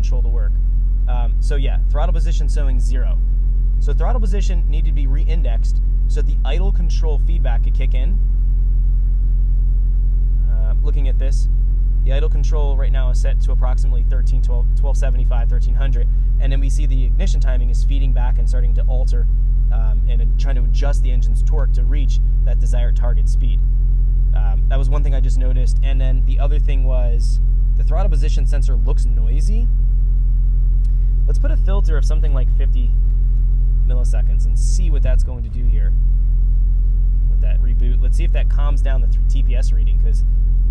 control to work. So yeah, throttle position showing 0. So throttle position needed to be re-indexed so that the idle control feedback could kick in. Looking at this, the idle control right now is set to approximately 1275, 1300, and then we see the ignition timing is feeding back and starting to alter and trying to adjust the engine's torque to reach that desired target speed. That was one thing I just noticed, and then the other thing was the throttle position sensor looks noisy. Let's put a filter of something like 50 milliseconds and see what that's going to do here with that reboot. Let's see if that calms down the TPS reading, because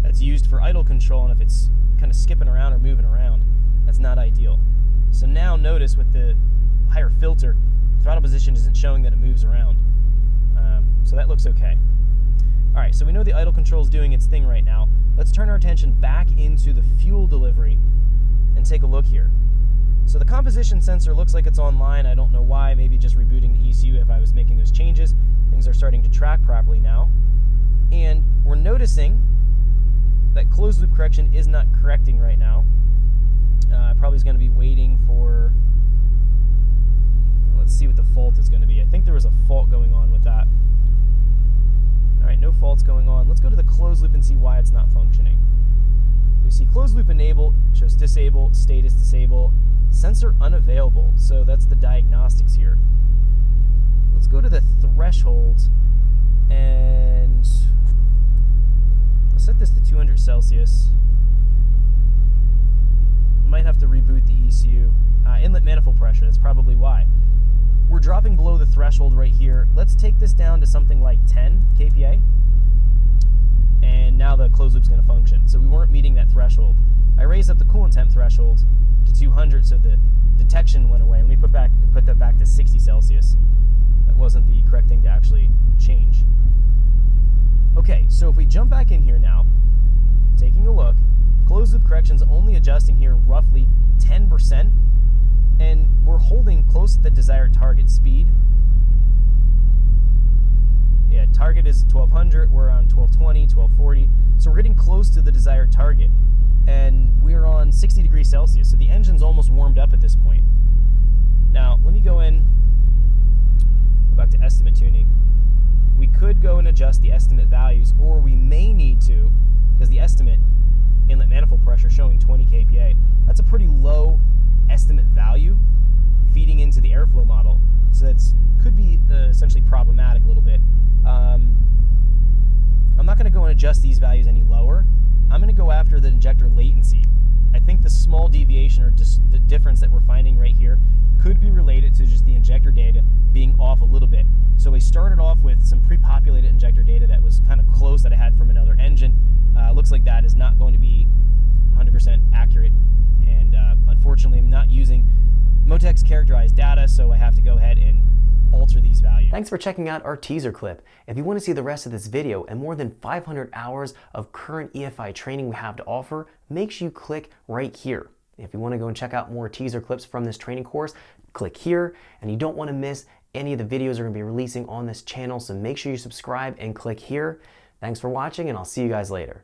that's used for idle control, and if it's kind of skipping around or moving around, that's not ideal. So now notice with the higher filter, throttle position isn't showing that it moves around. So that looks okay. All right, so we know the idle control is doing its thing right now. Let's turn our attention back into the fuel delivery and take a look here. So the composition sensor looks like it's online. I don't know why, maybe just rebooting the ECU if I was making those changes. Things are starting to track properly now. And we're noticing that closed loop correction is not correcting right now. Probably is going to be waiting for, let's see what the fault is going to be. I think there was a fault going on with that. All right, no faults going on. Let's go to the closed loop and see why it's not functioning. We see closed loop enabled, shows disable, status disable, sensor unavailable. So that's the diagnostics here. Let's go to the threshold and I'll set this to 200 Celsius. Might have to reboot the ECU. Inlet manifold pressure, that's probably why. We're dropping below the threshold right here. Let's take this down to something like 10 kPa. And now the closed loop's going to function. So we weren't meeting that threshold. I raised up the coolant temp threshold to 200, so the detection went away. Let me put that back to 60 Celsius. That wasn't the correct thing to actually change. Okay, so if we jump back in here now, taking a look, closed loop correction's only adjusting here roughly 10%, and we're holding close to the desired target speed. Yeah, target is 1200, we're on 1220, 1240, so we're getting close to the desired target, and we're on 60 degrees Celsius, so the engine's almost warmed up at this point. Now, let me go back to estimate tuning. We could go and adjust the estimate values, or we may need to, because the estimate inlet manifold pressure showing 20 kPa, that's a pretty low estimate value feeding into the airflow model, so that could be essentially problematic a little bit. I'm not going to go and adjust these values any lower. I'm going to go after the injector latency. I think the small deviation or just the difference that we're finding right here could be related to just the injector data being off a little bit. So we started off with some pre-populated injector data that was kind of close that I had from another engine. Looks like that is not going to be 100% accurate, and unfortunately I'm not using Motec's characterized data, so I have to go ahead and alter these values. Thanks for checking out our teaser clip. If you want to see the rest of this video and more than 500 hours of current EFI training we have to offer, make sure you click right here. If you want to go and check out more teaser clips from this training course, click here, and you don't want to miss any of the videos we're going to be releasing on this channel, so make sure you subscribe and click here. Thanks for watching, and I'll see you guys later.